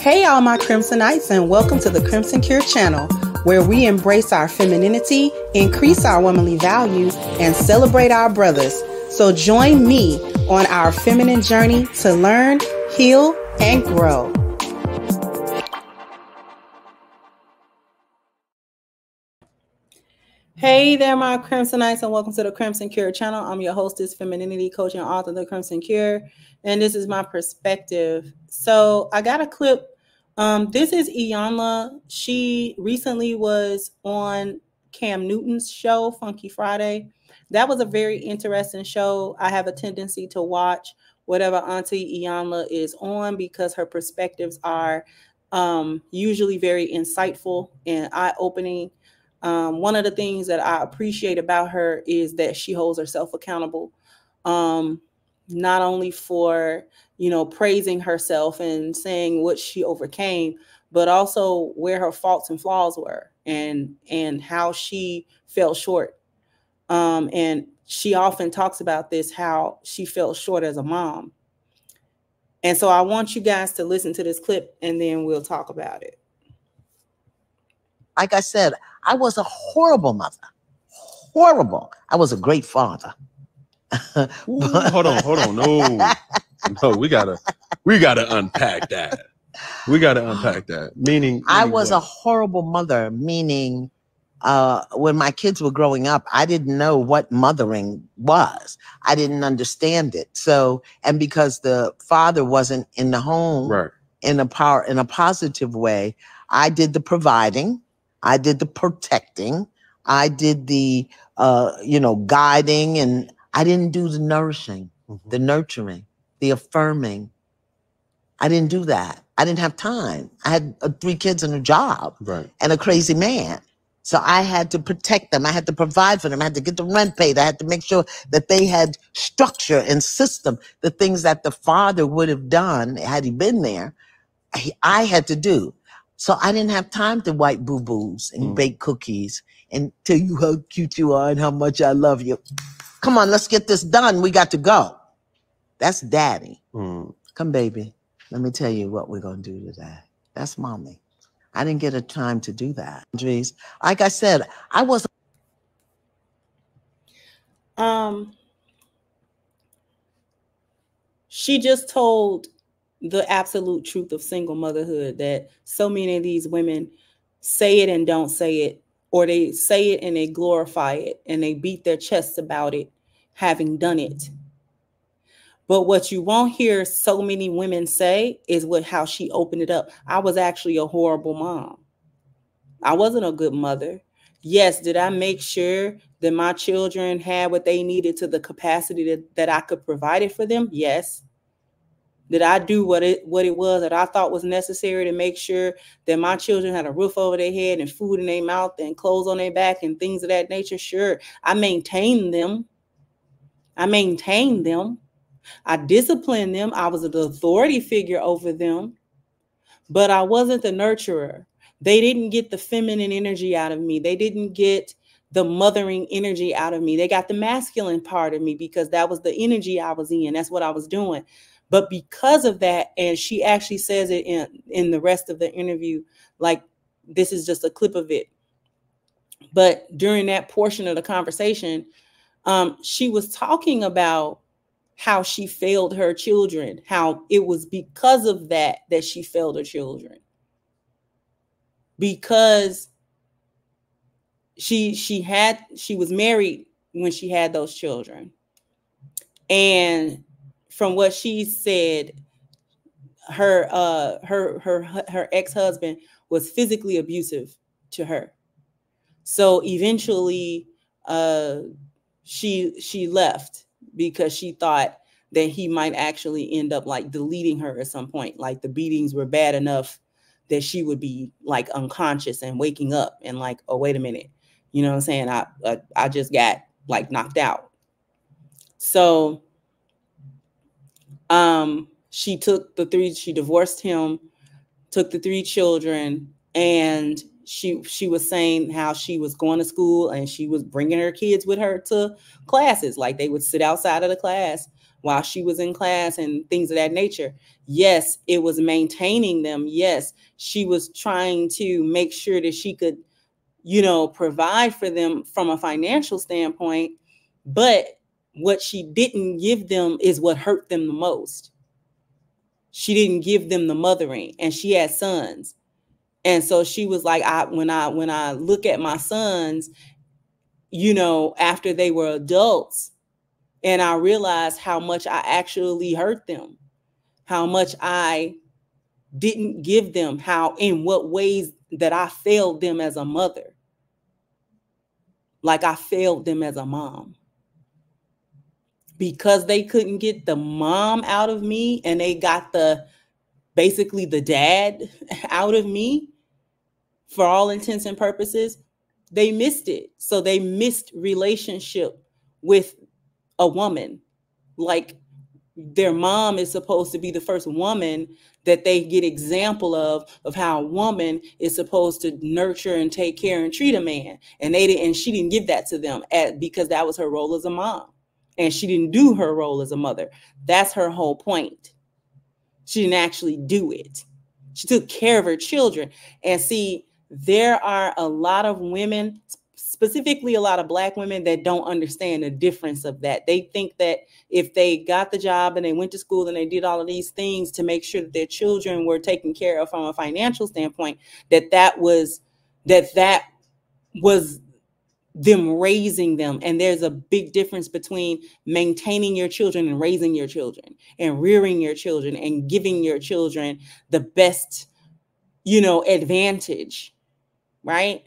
Hey all my Crimsonites, and welcome to the Crimson Cure channel, where we embrace our femininity, increase our womanly value, and celebrate our brothers. So join me on our feminine journey to learn, heal, and grow. Hey there, my Crimsonites, and welcome to the Crimson Cure channel. I'm your hostess, femininity coach, and author of the Crimson Cure, and this is my perspective. So I got a clip. This is Iyanla. She recently was on Cam Newton's show, Funky Friday. That was a very interesting show. I have a tendency to watch whatever Auntie Iyanla is on because her perspectives are usually very insightful and eye-opening. One of the things that I appreciate about her is that she holds herself accountable, not only for, praising herself and saying what she overcame, but also where her faults and flaws were and how she fell short. And she often talks about this, how she fell short as a mom. And so I want you guys to listen to this clip and then we'll talk about it. Like I said, I was a horrible mother. Horrible. I was a great father. Ooh, hold on. No, we gotta unpack that. We gotta unpack that. Meaning I was what? a horrible mother, meaning when my kids were growing up, I didn't know what mothering was. I didn't understand it. So, and because the father wasn't in the home, right, in a positive way, I did the providing. I did the protecting. I did the, guiding, and I didn't do the nourishing, the nurturing, the affirming. I didn't do that. I didn't have time. I had 3 kids and a job, right, and a crazy man. So I had to protect them. I had to provide for them. I had to get the rent paid. I had to make sure that they had structure and system, the things that the father would have done had he been there. I had to do. So I didn't have time to wipe boo-boos and bake cookies and tell you how cute you are and how much I love you. Come on, let's get this done. We got to go. That's daddy. Come, baby. Let me tell you what we're going to do today. That's mommy. I didn't get a time to do that. Like I said, I was. She just told the absolute truth of single motherhood, that so many of these women say it and don't say it, or they say it and they glorify it and they beat their chests about it, having done it. But what you won't hear so many women say is how she opened it up. I was actually a horrible mom. I wasn't a good mother. Yes, did I make sure that my children had what they needed to the capacity that I could provide it for them? Yes. Did I do what it was that I thought was necessary to make sure that my children had a roof over their head and food in their mouth and clothes on their back and things of that nature? Sure. I maintained them. I disciplined them. I was the authority figure over them, but I wasn't the nurturer. They didn't get the feminine energy out of me. They didn't get the mothering energy out of me. They got the masculine part of me because that was the energy I was in. That's what I was doing. But because of that, and she actually says it in the rest of the interview, like this is just a clip of it. But during that portion of the conversation, she was talking about how she failed her children, how it was because of that she failed her children. Because she was married when she had those children. And from what she said, her ex-husband was physically abusive to her. So eventually she left because she thought that he might actually end up like deleting her at some point. Like the beatings were bad enough that she would be like unconscious and waking up and like, oh, wait a minute. You know what I'm saying? I just got like knocked out. So she divorced him, took the 3 children, and she was saying how she was going to school and she was bringing her kids with her to classes. Like they would sit outside of the class while she was in class and things of that nature. Yes, it was maintaining them. Yes, she was trying to make sure that she could, you know, provide for them from a financial standpoint. But what she didn't give them is what hurt them the most. She didn't give them the mothering, and she had sons. And so she was like, when I look at my sons, you know, after they were adults, and I realized how much I actually hurt them, how much I didn't give them, how, in what ways that I failed them as a mother. Like I failed them as a mom. Because they couldn't get the mom out of me, and they got basically the dad out of me, for all intents and purposes, they missed it. So they missed relationship with a woman. Like their mom is supposed to be the first woman that they get example of how a woman is supposed to nurture and take care and treat a man. And she didn't give that to them because that was her role as a mom. And she didn't do her role as a mother. That's her whole point. She didn't actually do it. She took care of her children. And see, there are a lot of women, specifically a lot of Black women, that don't understand the difference of that. They think that if they got the job and they went to school and they did all of these things to make sure that their children were taken care of from a financial standpoint, that was them raising them. And there's a big difference between maintaining your children and raising your children and rearing your children and giving your children the best, you know, advantage, right?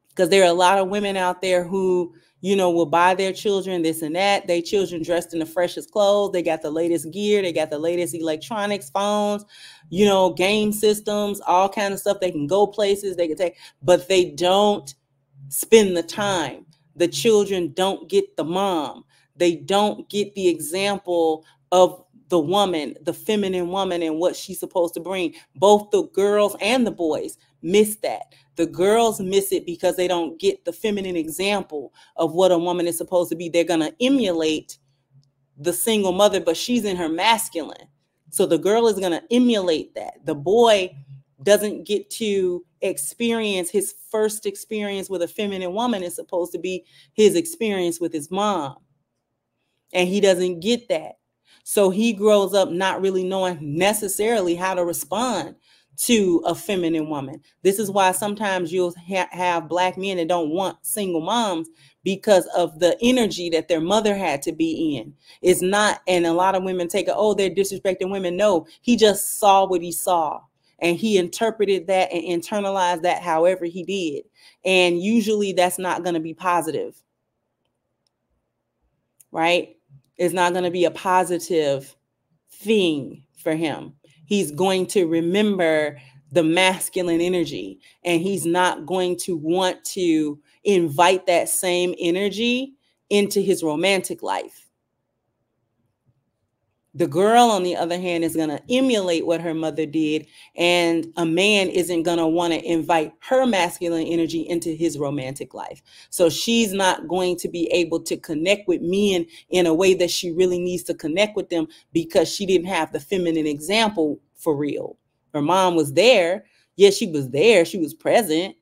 Because there are a lot of women out there who, you know, will buy their children this and that. Their children dressed in the freshest clothes. They got the latest gear. They got the latest electronics, phones, you know, game systems, all kind of stuff. They can go places they can take, but they don't spend the time. The children don't get the mom. They don't get the example of the woman, the feminine woman, and what she's supposed to bring. Both the girls and the boys miss that. The girls miss it because they don't get the feminine example of what a woman is supposed to be. They're going to emulate the single mother, but she's in her masculine. So the girl is going to emulate that. The boy doesn't get to experience his first experience with a feminine woman. Is supposed to be his experience with his mom. And he doesn't get that. So he grows up not really knowing necessarily how to respond to a feminine woman. This is why sometimes you'll have Black men that don't want single moms, because of the energy that their mother had to be in. It's not, and a lot of women take it, oh, they're disrespecting women. No, he just saw what he saw. And he interpreted that and internalized that however he did. And usually that's not going to be positive, right? It's not going to be a positive thing for him. He's going to remember the masculine energy, and he's not going to want to invite that same energy into his romantic life. The girl, on the other hand, is going to emulate what her mother did, and a man isn't going to want to invite her masculine energy into his romantic life. So she's not going to be able to connect with men in a way that she really needs to connect with them, because she didn't have the feminine example for real. Her mom was there. Yes, she was there. She was present.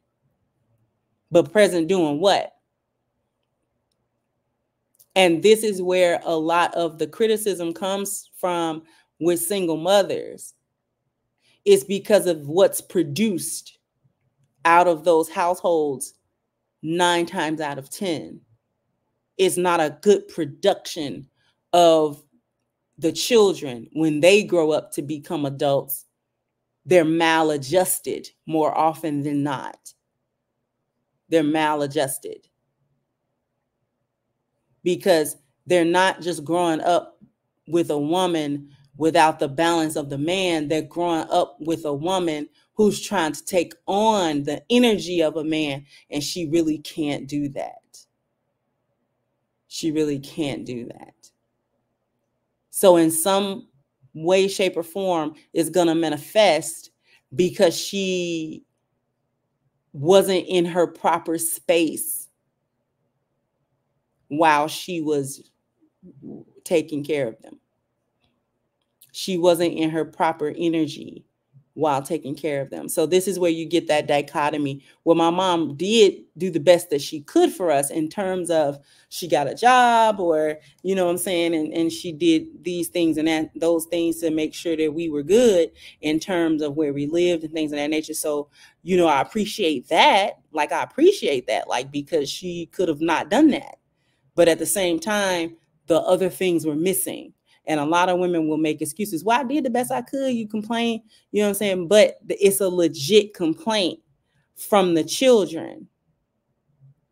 But present doing what? And this is where a lot of the criticism comes from with single mothers. It's because of what's produced out of those households 9 times out of 10. It's not a good production of the children. When they grow up to become adults, they're maladjusted more often than not. They're maladjusted. Because they're not just growing up with a woman without the balance of the man. They're growing up with a woman who's trying to take on the energy of a man, and she really can't do that. She really can't do that. So in some way, shape, or form, it's going to manifest because she wasn't in her proper space while she was taking care of them. She wasn't in her proper energy while taking care of them. So this is where you get that dichotomy. Well, my mom did do the best that she could for us in terms of she got a job, or, you know what I'm saying? And she did these things and those things to make sure that we were good in terms of where we lived and things of that nature. So, you know, I appreciate that. Like, because she could have not done that. But at the same time, the other things were missing. And a lot of women will make excuses. Well, I did the best I could. You complain, you know what I'm saying? But it's a legit complaint from the children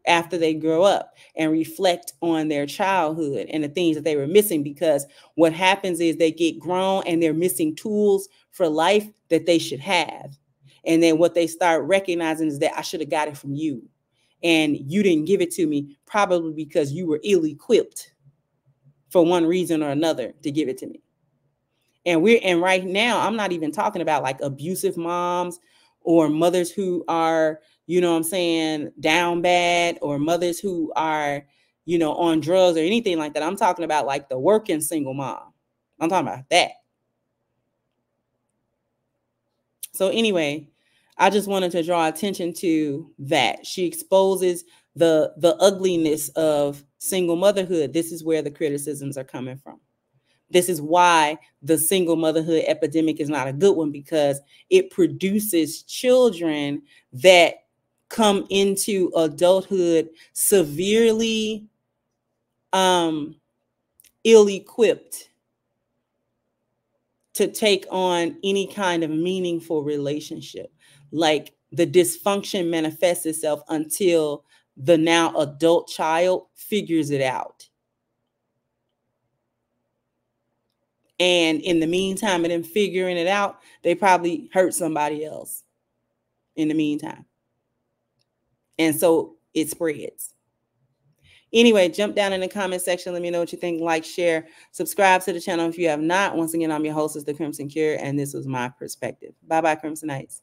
after they grow up and reflect on their childhood and the things that they were missing. Because what happens is they get grown and they're missing tools for life that they should have. And then what they start recognizing is that I should have got it from you. And you didn't give it to me, probably because you were ill-equipped for one reason or another to give it to me. And right now, I'm not even talking about like abusive moms or mothers who are, you know what I'm saying, down bad, or mothers who are, you know, on drugs or anything like that. I'm talking about like the working single mom. I'm talking about that. So anyway, I just wanted to draw attention to that. She exposes the ugliness of single motherhood. This is where the criticisms are coming from. This is why the single motherhood epidemic is not a good one, because it produces children that come into adulthood severely ill-equipped to take on any kind of meaningful relationship. Like, the dysfunction manifests itself until the now adult child figures it out. And in the meantime, of them figuring it out, they probably hurt somebody else in the meantime. And so it spreads. Anyway, jump down in the comment section. Let me know what you think. Like, share, subscribe to the channel if you have not. Once again, I'm your hostess, The Crimson Cure, and this was my perspective. Bye-bye, Crimsonites.